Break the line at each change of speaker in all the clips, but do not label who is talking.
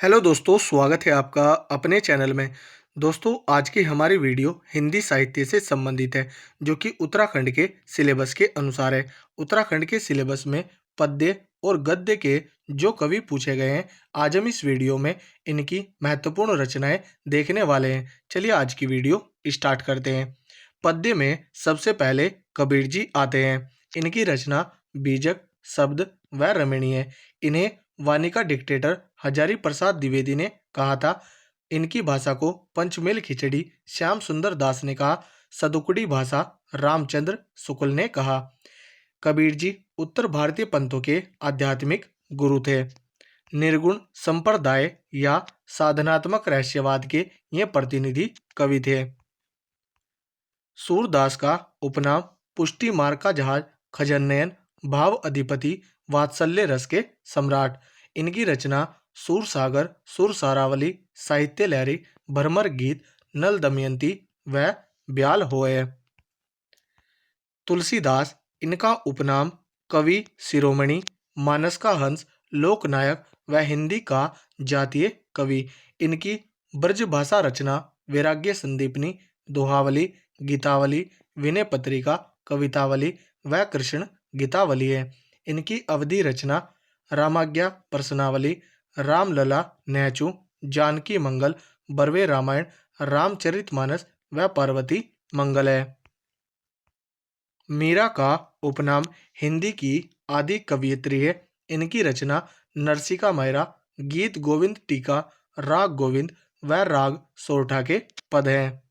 Hello दोस्तों, स्वागत है आपका अपने चैनल में। दोस्तों, आज की हमारी वीडियो हिंदी साहित्य से संबंधित है, जो कि उत्तराखंड के सिलेबस के अनुसार है। उत्तराखंड के सिलेबस में पद्य और गद्य के जो कवि पूछे गए हैं, आज हम इस वीडियो में इनकी महत्वपूर्ण रचनाएं देखने वाले हैं। चलिए आज की वीडियो स्टार्ट करते हैं। पद्य में सबसे पहले कबीर जी आते हैं। इनकी रचना बीजक, शब्द व रमणीय है। इन्हें वाणी का डिक्टेटर हजारी प्रसाद द्विवेदी ने कहा था। इनकी भाषा को पंचमेल खिचड़ी श्याम सुंदर दास ने कहा। सदुकड़ी भाषा रामचंद्र शुक्ल ने कहा। कबीर जी उत्तर भारतीय पंथों के आध्यात्मिक गुरु थे। निर्गुण संप्रदाय या साधनात्मक रहस्यवाद के ये प्रतिनिधि कवि थे। सूरदास का उपनाम पुष्टि मार्ग का जहाज, खजननयन, भाव अधिपति, वात्सल्य रस के सम्राट। इनकी रचना सूरसागर, सुरसारावली, साहित्य लहरी, भ्रमर गीत, नल दमयंती व ब्याल होय। तुलसीदास, इनका उपनाम कवि शिरोमणि, मानस का हंस, लोकनायक व हिंदी का जातीय कवि। इनकी ब्रजभाषा रचना वैराग्य संदीपनी, दोहावली, गीतावली, विनय पत्रिका, कवितावली व कृष्ण गीतावली है। इनकी अवधि रचना रामाज्ञा प्रश्नावली, रामलला नैचू, जानकी मंगल, बरवे रामायण, रामचरितमानस व पार्वती मंगल है। मीरा का उपनाम हिंदी की आदि कवयित्री है। इनकी रचना नरसिका मायरा, गीत गोविंद टीका, राग गोविंद व राग सोरठा के पद हैं।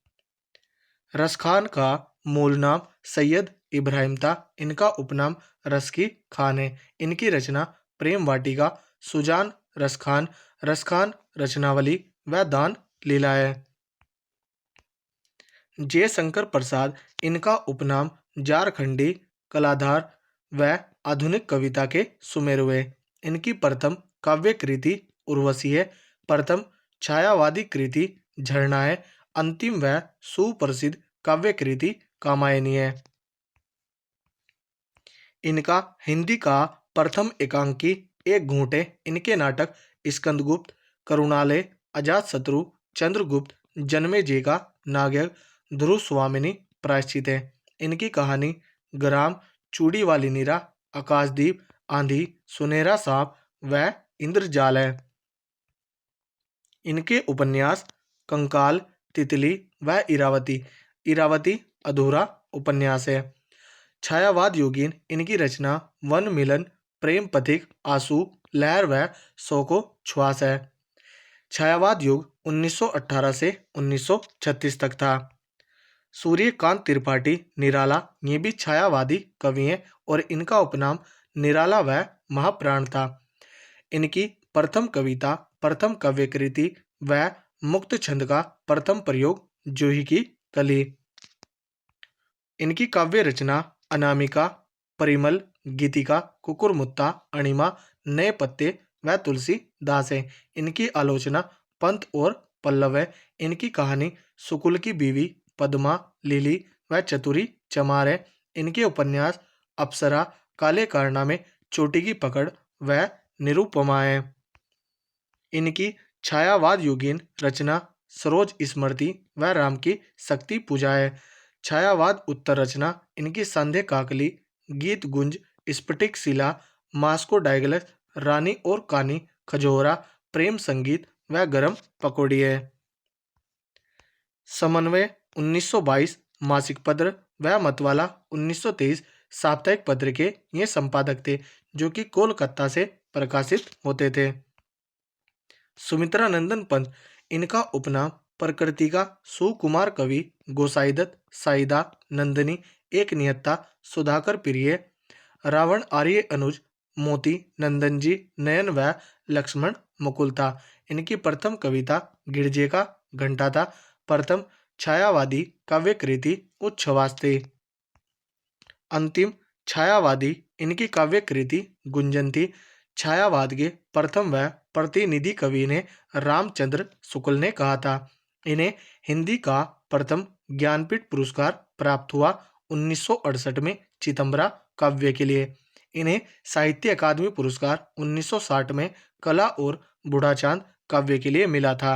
रसखान का मूल नाम सैयद इब्राहिम था। इनका उपनाम रसकी खान है। इनकी रचना प्रेम वाटिका, सुजान रसखान, रसखान रचनावली व दान लीला है। जयशंकर प्रसाद, इनका उपनाम झारखंडी कलाधार व आधुनिक कविता के सुमेरु है। इनकी प्रथम काव्य कृति उर्वशी है। प्रथम छायावादी कृति झरना है। अंतिम व सुप्रसिद्ध काव्य कृति कामायनी है। इनका हिंदी का प्रथम एकांकी एक घूंट है। इनके नाटक स्कंदगुप्त, करुणालय, अजातशत्रु, चंद्रगुप्त, जन्मेजय का नागयज्ञ, ध्रुव स्वामिनी प्रायश्चित है। इनकी कहानी ग्राम, चूड़ी वाली नीरा, आकाशदीप, आंधी, सुनहरा सांप व इंद्रजाल है। इनके उपन्यास कंकाल, तितली व इरावती। इरावती अधूरा उपन्यास है। छायावाद योगीन, इनकी रचना वन मिलन, प्रेम पथिक, आंसू, लहर व शोको श्वास है। छायावाद युग 1918 से 1936 तक था। सूर्यकांत त्रिपाठी निराला, ये भी छायावादी कवि हैं और इनका उपनाम निराला व महाप्राण था। इनकी प्रथम कविता, प्रथम काव्यकृति व मुक्त छंद का प्रथम प्रयोग जूही की कली। इनकी काव्य रचना अनामिका, परिमल, गीतिका, कुकुरमुत्ता, अणिमा, नए पत्ते व तुलसी दास है। इनकी आलोचना पंत और पल्लव है। इनकी कहानी सुकुल की बीवी, पद्मा, लिली व चतुरी चमार है। इनके उपन्यास अप्सरा, काले कारनामे, चोटी की पकड़ व निरुपमा है। इनकी छायावाद युगीन रचना सरोज स्मृति व राम की शक्ति पूजा है। छायावाद उत्तर रचना इनकी संध्या काकली, गीत गुंज, स्फटिक शिला, मास्को डायगलस, रानी और कानी, खजोरा, प्रेम संगीत व गरम पकौड़ी है। समन्वय 1922 मासिक पत्र व मतवाला 1923 साप्ताहिक पत्र के ये संपादक थे, जो कि कोलकाता से प्रकाशित होते थे। सुमित्रा नंदन पंत, इनका उपनाम प्रकृति का सुकुमार कवि, गोसाईदत्त, साईदा, नंदिनी, एक निहत्था, सुधाकर प्रिय, रावण आर्य अनुज, मोती, नंदन जी, नयन व लक्ष्मण मुकुल था। इनकी प्रथम कविता गिरजे का घंटा था। प्रथम छायावादी काव्य कृति उच्छ्वास थी। अंतिम छायावादी इनकी काव्य कृति गुंजन थी। छायावाद के प्रथम व प्रतिनिधि कवि ने रामचंद्र शुक्ल ने कहा था। इन्हें हिंदी का प्रथम ज्ञानपीठ पुरस्कार प्राप्त हुआ 1968 में चितंबरा काव्य के लिए। इन्हें साहित्य अकादमी पुरस्कार 1960 में कला और बूढ़ा चांद काव्य के लिए मिला था।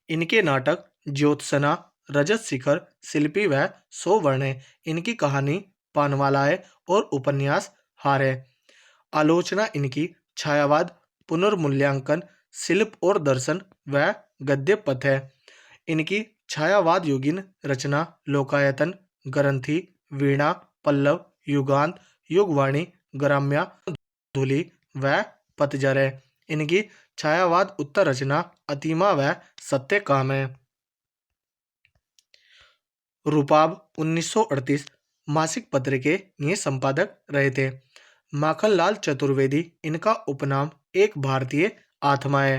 इनके नाटक ज्योत्सना, रजत शिखर, शिल्पी व 100 वर्ण है। इनकी कहानी पानवाला है और उपन्यास हार है। आलोचना इनकी छायावाद, पुनर्मूल्यांकन, शिल्प और दर्शन व गद्य पथ है। इनकी छायावाद योगिन रचना लोकायतन, ग्रंथि, वीणा, पल्लव, युगांत, युगवाणी, ग्राम्या, धूलि व पतझर है। इनकी छायावाद उत्तर रचना अतिमा व सत्य काम है। रूपाब 1938 मासिक पत्र के ये संपादक रहे थे। माखनलाल चतुर्वेदी इनका उपनाम एक भारतीय आत्मा है।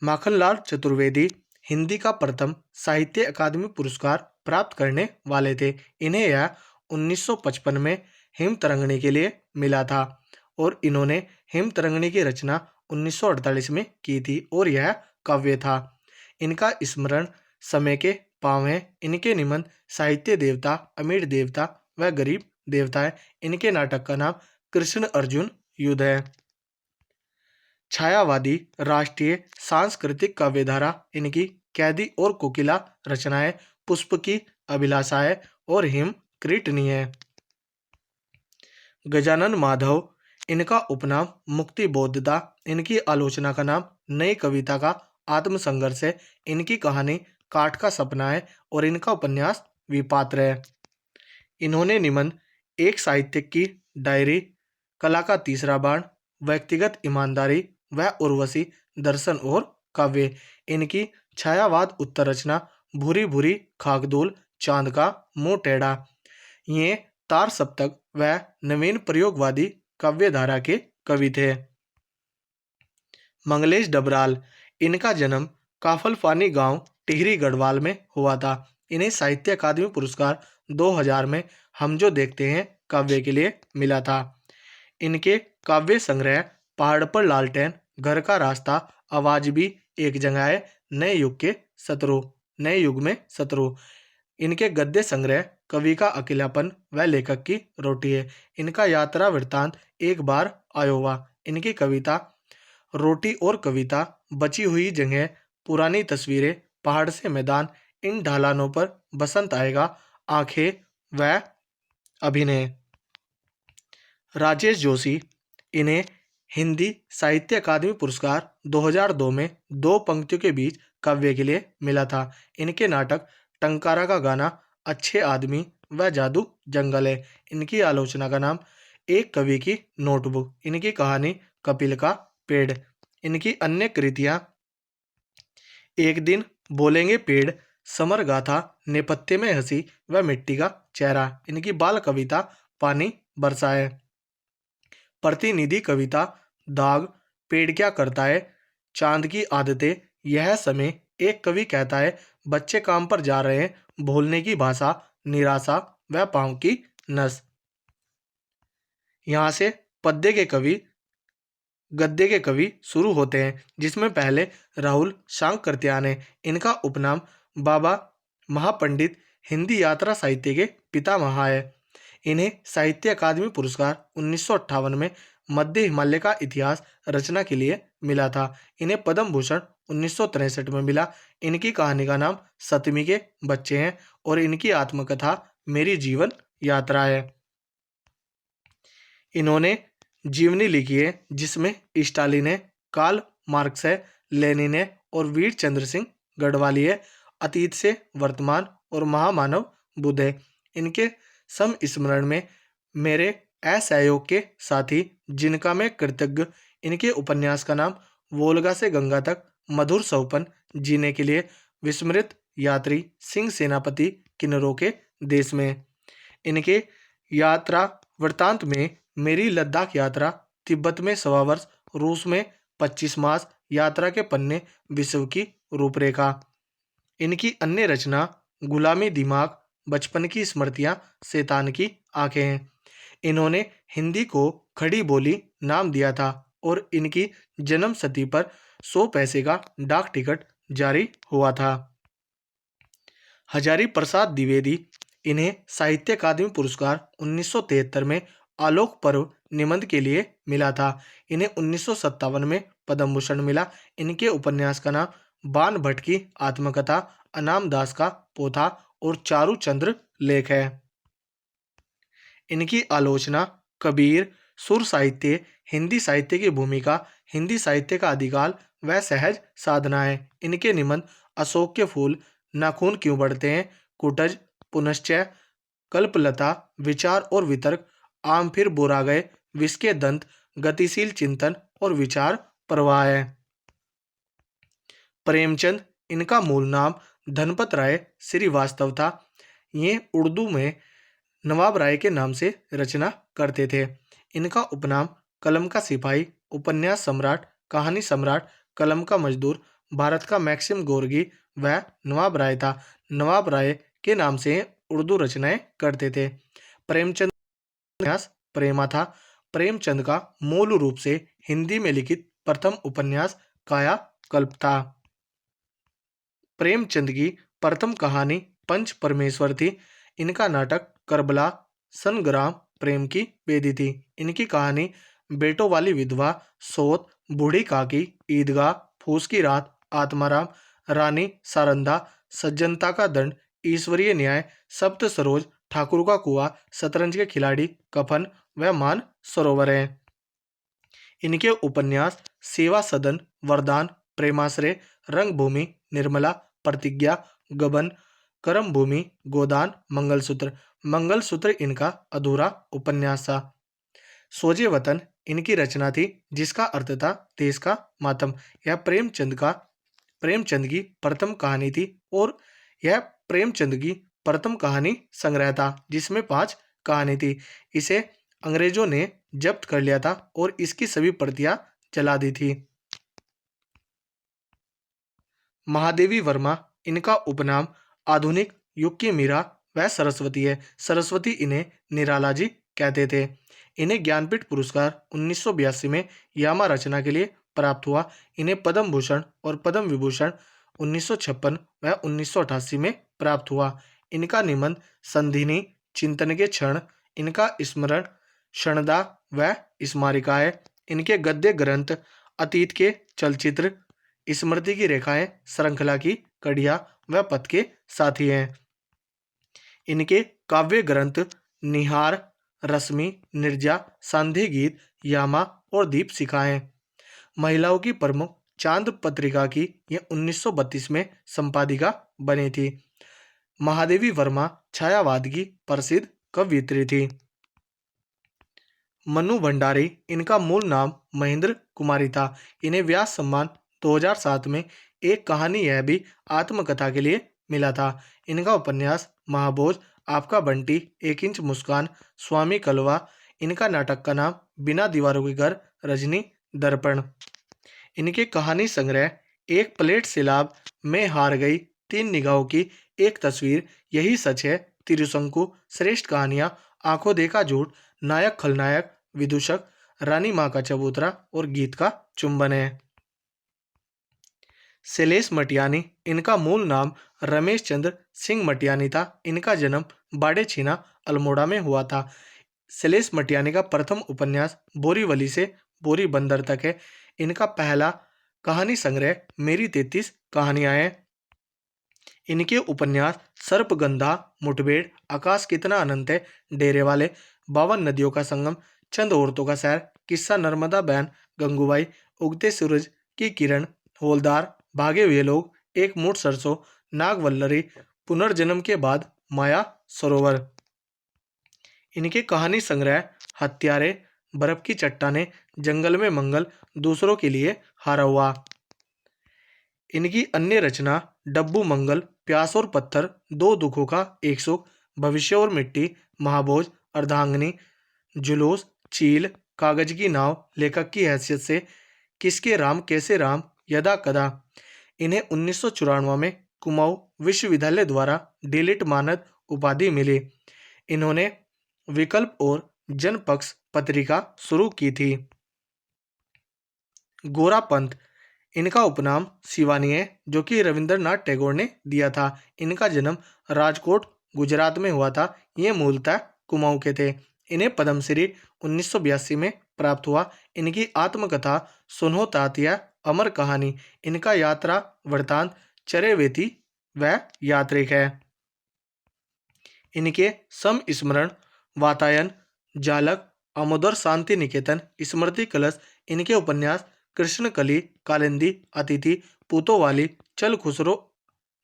माखनलाल चतुर्वेदी हिंदी का प्रथम साहित्य अकादमी पुरस्कार प्राप्त करने वाले थे। इन्हें यह 1955 में हिमतरंगिणी के लिए मिला था और इन्होंने हिमतरंगिणी की रचना 1948 में की थी और यह काव्य था। इनका स्मरण समय के पांव है। इनके निबंध साहित्य देवता, अमीर देवता व गरीब देवता है। इनके नाटक का नाम कृष्ण अर्जुन युद्ध है। छायावादी राष्ट्रीय सांस्कृतिक काव्यधारा इनकी कैदी और कोकिला रचनाएं, पुष्प की अभिलाषा है और हिम क्रीटनी है। गजानन माधव इनका उपनाम मुक्ति बोधता। इनकी आलोचना का नाम नई कविता का आत्मसंघर्ष है। इनकी कहानी काठ का सपना है और इनका उपन्यास विपात्र है। इन्होंने निबंध एक साहित्यिक की डायरी, कला का तीसरा बाण, व्यक्तिगत ईमानदारी व उर्वशी, दर्शन और काव्य। इनकी छायावाद उत्तर रचना भूरी भूरी खाकदूल, चांद का मुंह टेढ़ा, ये तार सप्तक व नवीन प्रयोगवादी काव्यधारा के कवि थे। मंगलेश डबराल इनका जन्म काफलपानी गांव टिहरी गढ़वाल में हुआ था। इन्हें साहित्य अकादमी पुरस्कार 2000 में हम जो देखते हैं काव्य के लिए मिला था। इनके काव्य संग्रह पहाड़ पर लालटेन, घर का रास्ता, आवाज भी एक जगह है, नए युग के शत्रु, नए युग में शत्रु। इनके गद्य संग्रह कवि का अकेलापन व लेखक की रोटी है। इनका यात्रा वृत्तांत एक बार आयोवा। इनकी कविता रोटी और कविता, बची हुई जगह, पुरानी तस्वीरें, पहाड़ से मैदान, इन ढलानों पर बसंत आएगा, आंखें व अभिनय। राजेश जोशी इन्हें हिंदी साहित्य अकादमी पुरस्कार 2002 में दो पंक्तियों के बीच काव्य के लिए मिला था। इनके नाटक टंकारा का गाना, अच्छे आदमी व जादू जंगल है। इनकी आलोचना का नाम एक कवि की नोटबुक। इनकी कहानी कपिल का पेड़। इनकी अन्य कृतियां एक दिन बोलेंगे पेड़, समर गाथा, नेपथ्य में हंसी व मिट्टी का चेहरा। इनकी बाल कविता पानी बरसा है। प्रतिनिधि कविता दाग, पेड़ क्या करता है, चांद की आदतें, यह समय, एक कवि कहता है, बच्चे काम पर जा रहे हैं, भूलने की भाषा, निराशा व पांव की नस। यहाँ से गद्य के कवि शुरू होते हैं, जिसमें पहले राहुल सांकृत्यायन है। इनका उपनाम बाबा महापंडित, हिंदी यात्रा साहित्य के पितामह है। इन्हें साहित्य अकादमी पुरस्कार 1958 में मध्य हिमालय का इतिहास रचना के लिए मिला था। इन्हें पद्म भूषण 1963 में मिला। इनकी कहानी का नाम सतमी के बच्चे हैं और इनकी आत्मकथा मेरी जीवन यात्रा है। इन्होंने जीवनी लिखी है जिसमें स्टालिन है, कार्ल मार्क्स है, लेनिन है और वीर चंद्र सिंह गढ़वाली है, अतीत से वर्तमान और महामानव बुद्ध है। इनके समस्मरण में मेरे असहयोग के साथी, जिनका मैं कृतज्ञ। इनके उपन्यास का नाम वोल्गा से गंगा तक, मधुर सौपन, जीने के लिए, विस्मृत यात्री, सिंह सेनापति, किन्नरों के देश में। इनके यात्रा वृत्तांत में मेरी लद्दाख यात्रा, तिब्बत में 1.25 वर्ष, रूस में 25 मास, यात्रा के पन्ने, विश्व की रूपरेखा। इनकी अन्य रचना गुलामी दिमाग, बचपन की स्मृतियां, शैतान की आंखें हैं। इन्होंने हिंदी को खड़ी बोली नाम दिया था और इनकी जन्म शती पर 100 पैसे का डाक टिकट जारी हुआ था। हजारी प्रसाद द्विवेदी इन्हें साहित्य अकादमी पुरस्कार 1973 में आलोक पर्व निबंध के लिए मिला था। इन्हें 1957 में पद्म भूषण मिला। इनके उपन्यास का नाम बाण भट्ट की आत्मकथा, अनाम दास का पोथा और चारूचंद्र लेख है। इनकी आलोचना कबीर, सुर साहित्य, हिंदी साहित्य की भूमिका, हिंदी साहित्य का आदिकाल व सहज साधना है। इनके निबंध अशोक के फूल, नाखून क्यों बढ़ते हैं, कुटज, पुनश्चय, कल्पलता, विचार और वितर्क, आम फिर बोरा गए, विष के दंत, गतिशील चिंतन और विचार प्रवाह है। प्रेमचंद, इनका मूल नाम धनपत राय श्रीवास्तव था। ये उर्दू में नवाब राय के नाम से रचना करते थे। इनका उपनाम कलम का सिपाही, उपन्यास सम्राट, कहानी सम्राट, कलम का मजदूर, भारत का मैक्सिम गोर्गी व नवाब राय था। नवाब राय के नाम से उर्दू रचनाएं करते थे। प्रेमचंद उपन्यास प्रेमा था। प्रेमचंद का मूल रूप से हिंदी में लिखित प्रथम उपन्यास काया कल्प था। प्रेमचंद की प्रथम कहानी पंच परमेश्वर थी। इनका नाटक करबला संग्राम प्रेम की बेदी थी। इनकी कहानी बेटों वाली विधवा, सोत, बूढ़ी काकी, ईदगाह, फूस की रात, आत्माराम, रानी सारंदा, सज्जनता का दंड, ईश्वरीय न्याय, सप्त सरोज, ठाकुर का कुआं, शतरंज के खिलाड़ी, कफन व मान सरोवर है। इनके उपन्यास सेवा सदन, वरदान, प्रेमाश्रय, रंगभूमि, निर्मला, प्रतिज्ञा, गबन, कर्म भूमि, गोदान, मंगलसूत्र। मंगलसूत्र इनका अधूरा उपन्यास था। सोजे वतन इनकी रचना थी, जिसका अर्थ था देश का मातम। यह प्रेमचंद की प्रथम कहानी थी और यह प्रेमचंद की प्रथम कहानी संग्रह था, जिसमें 5 कहानी थी। इसे अंग्रेजों ने जब्त कर लिया था और इसकी सभी प्रतियां जला दी थी। महादेवी वर्मा, इनका उपनाम आधुनिक युग की मीरा व सरस्वती है। सरस्वती इन्हें निराला जी कहते थे। इन्हें ज्ञानपीठ पुरस्कार 1982 में यामा रचना के लिए प्राप्त हुआ। इन्हें पद्म भूषण और पद्म विभूषण 1956 व 1988 में प्राप्त हुआ। इनका निबंध संधिनी, चिंतन के क्षण, इनका स्मरण, क्षणदा व स्मारिका है। इनके गद्य ग्रंथ अतीत के चलचित्र, स्मृति की रेखाएं, श्रृंखला की कड़ियां व पथ के साथी हैं। इनके काव्य ग्रंथ निहार, रश्मि, निर्जा, सांध्य गीत, यामा और दीप शिखाएं। महिलाओं की प्रमुख चांद पत्रिका की यह 1932 में संपादिका बनी थी। महादेवी वर्मा छायावाद की प्रसिद्ध कवयित्री थी। मनु भंडारी, इनका मूल नाम महेंद्र कुमारी था। इन्हें व्यास सम्मान 2007 में एक कहानी यह भी आत्मकथा के लिए मिला था। इनका उपन्यास महाभोज, आपका बंटी, 1 इंच मुस्कान, स्वामी कलवा। इनका नाटक का नाम बिना दीवारों के घर, रजनी, दर्पण। इनके कहानी संग्रह एक प्लेट सिलाब, मैं हार गई, 3 निगाहों की एक तस्वीर, यही सच है, तिरुशंकु, श्रेष्ठ कहानियां, आंखों देखा झूठ, नायक खलनायक, विदूषक, रानी माँ का चबूतरा और गीत का चुंबन है। शैलेश मटियानी, इनका मूल नाम रमेश चंद्र सिंह मटियानी था। इनका जन्म बाड़े छीना अल्मोड़ा में हुआ था। शैलेश मटियानी का प्रथम उपन्यास बोरीवली से बोरी बंदर तक है। इनका पहला कहानी संग्रह मेरी 33 कहानियां हैं। इनके उपन्यास सर्पगंधा, मुठभेड़, आकाश कितना अनंत है, डेरे वाले, 52 नदियों का संगम, चंद औरतों का शहर, किस्सा नर्मदा बहन, गंगूबाई, उगते सूरज की किरण, हवलदार, भागे हुए लोग, एक मुठ सरसों, नागवल्लरी, पुनर्जन्म के बाद, माया सरोवर। इनके कहानी संग्रह हत्यारे, बर्फ की चट्टानें, जंगल में मंगल, दूसरों के लिए हारा हुआ। इनकी अन्य रचना डब्बू मंगल, प्यास और पत्थर, 2 दुखों का एक सुख, भविष्य और मिट्टी, महाभोज, अर्धांगिनी, जुलूस, चील, कागज की नाव, लेखक की हैसियत से, किसके राम कैसे राम, यदा कदा। इन्हें 1994 में कुमाऊं विश्वविद्यालय द्वारा डिलिट मानद उपाधि मिली। इन्होंने विकल्प और जनपक्ष पत्रिका शुरू की थी। गोरा पंथ, इनका उपनाम शिवानी है, जो कि रविंद्रनाथ टैगोर ने दिया था। इनका जन्म राजकोट गुजरात में हुआ था। ये मूलतः कुमाऊं के थे। इन्हें पद्मश्री 1982 में प्राप्त हुआ। इनकी आत्मकथा सुनो तातिया अमर कहानी, इनका यात्रा वृतांत चरेवेती व यात्रिक है। इनके समस्मरण वातायन, जालक, अमोदर शांति निकेतन, स्मृति कलश, इनके उपन्यास कृष्णकली, कालिंदी, अतिथि, पूतोवाली, चल खुसरो,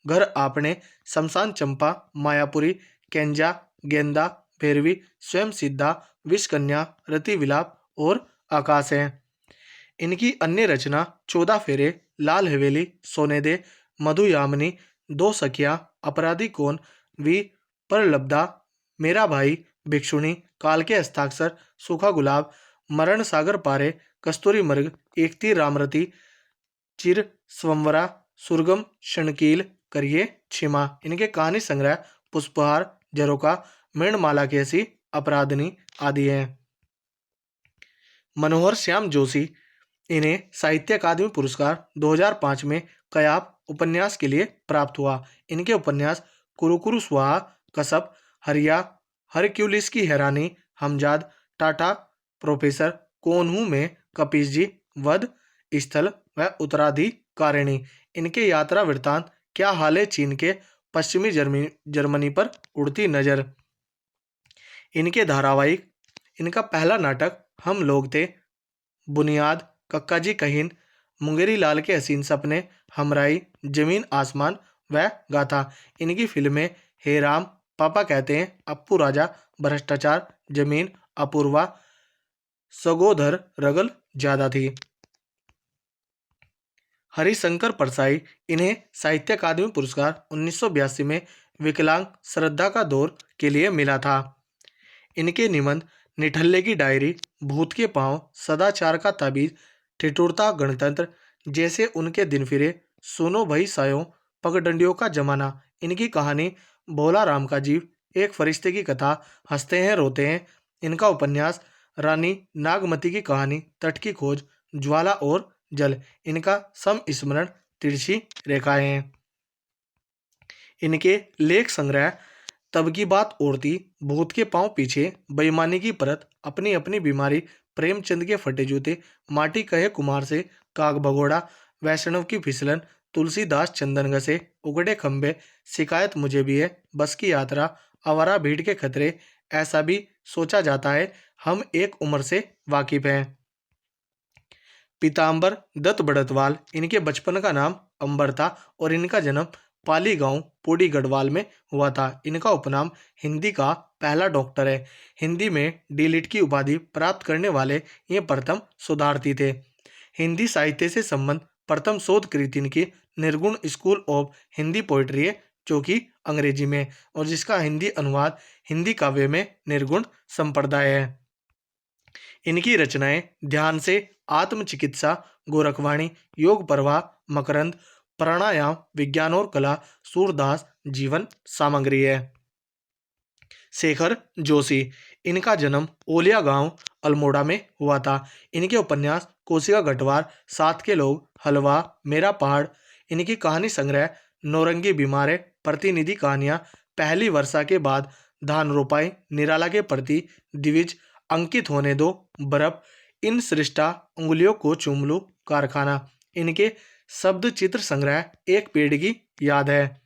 घर आपने, शमशान चंपा, मायापुरी, केंजा, गेंदा, भैरवी, स्वयं सिद्धा, विषकन्या, रति विलाप और आकाश हैं। इनकी अन्य रचना 14 फेरे, लाल हवेली, सोने दे, मधुयामिनी, दो सखियां, अपराधी कौन, वी परलब्धा, मेरा भाई, भिक्षुणी, काल के हस्ताक्षर, सूखा गुलाब, मरण सागर पारे, कस्तूरी मृग, एक तीर रामरती, चिर स्वंवरा, सुरगम, क्षणकील, करिए क्षमा। इनके कहानी संग्रह पुष्पहार, झरोका, मृणमाला कैसी, अपराधनी आदि हैं। मनोहर श्याम जोशी, इन्हें साहित्य अकादमी पुरस्कार 2005 में कयाप उपन्यास के लिए प्राप्त हुआ। इनके उपन्यास कुरुकुरु स्वाहा, कसब, हरिया, हरक्यूलिस की हैरानी, हमजाद, टाटा, प्रोफेसर, कौन हूं मैं, कपीस जी, वध स्थल व उत्तराधिकारिणी, इनके यात्रा वृत्तांत, क्या हाल है चीन के पश्चिमी जर्मनी पर उड़ती नजर। इनके धारावाहिक, इनका पहला नाटक हम लोग थे, बुनियाद, कक्का जी कहीन, मुंगेरी लाल के हसीन सपने, हमराई, जमीन आसमान व गाथा। इनकी फिल्में हे राम, पापा कहते हैं, अप्पू राजा, भ्रष्टाचार, जमीन, अपूर्वा, सगोधर रगल ज्यादा थी। हरिशंकर परसाई, इन्हें साहित्य अकादमी पुरस्कार 1982 में विकलांग श्रद्धा का दौर के लिए मिला था। इनके निबंध निठल्ले की डायरी, भूत के पांव, सदाचार का ताबीज, ठिठुरता गणतंत्र जैसे उनके दिन फिरे, सुनो भई सायों, पगडंडियों का जमाना, इनकी कहानी भोला राम का जीव, एक फरिश्ते की कथा, हंसते हैं रोते हैं, इनका उपन्यास रानी नागमती की कहानी, तट की खोज, ज्वाला और जल, इनका समस्मरण तिरछी रेखाएं हैं। इनके लेख संग्रह तब की बात और थी, भूत के पांव पीछे, बेईमानी की परत, अपनी अपनी बीमारी, प्रेमचंद के फटे जूते, माटी कहे कुमार से, काग भगोड़ा, वैष्णव की फिसलन, तुलसीदास चंदन घसे, उगड़े खंबे, शिकायत मुझे भी है, बस की यात्रा, आवारा भीड़ के खतरे, ऐसा भी सोचा जाता है, हम एक उम्र से वाकिफ हैं। पीताम्बर दत्त बड़तवाल, इनके बचपन का नाम अंबर था और इनका जन्म पाली गांव पोड़ी गढ़वाल में हुआ था। इनका उपनाम हिंदी का पहला डॉक्टर है। हिंदी में डीलिट की उपाधि प्राप्त करने वाले ये प्रथम शोधार्थी थे। हिंदी साहित्य से संबंध प्रथम शोध कृति इनकी निर्गुण स्कूल ऑफ हिंदी पोइट्री है, जो कि अंग्रेजी में, और जिसका हिंदी अनुवाद हिंदी काव्य में निर्गुण संप्रदाय है। इनकी रचनाएं ध्यान से, आत्मचिकित्सा, गोरखवाणी, योग प्रवाह, मकरंद, प्राणायाम, विज्ञान और कला, सूरदास, जीवन सामग्री है। शेखर जोशी, इनका जन्म ओलिया गांव अल्मोड़ा में हुआ था। इनके उपन्यास कोशिका गटवार, साथ के लोग, हलवा, मेरा पहाड़, इनकी कहानी संग्रह नौरंगी बीमार, प्रतिनिधि कहानियां, पहली वर्षा के बाद, धान रोपाई, निराला के प्रति, द्विज, अंकित होने दो, बर्फ, इन सृष्टा, उंगलियों को चूम लूं, कारखाना, इनके शब्द चित्र संग्रह एक पेड़ की याद है।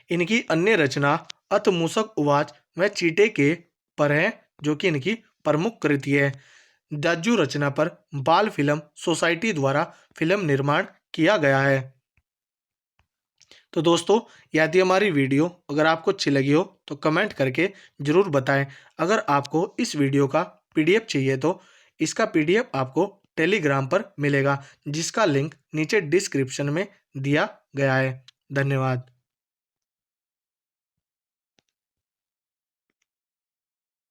इनकी अन्य रचना अत मूसक उवाच व चीटे के पर है, जो कि इनकी प्रमुख कृति है। दाजू रचना पर बाल फिल्म सोसाइटी द्वारा फिल्म निर्माण किया गया है। तो दोस्तों, यदि हमारी वीडियो अगर आपको अच्छी लगी हो तो कमेंट करके ज़रूर बताएं। अगर आपको इस वीडियो का पीडीएफ चाहिए तो इसका पीडीएफ आपको टेलीग्राम पर मिलेगा, जिसका लिंक नीचे डिस्क्रिप्शन में दिया गया है। धन्यवाद।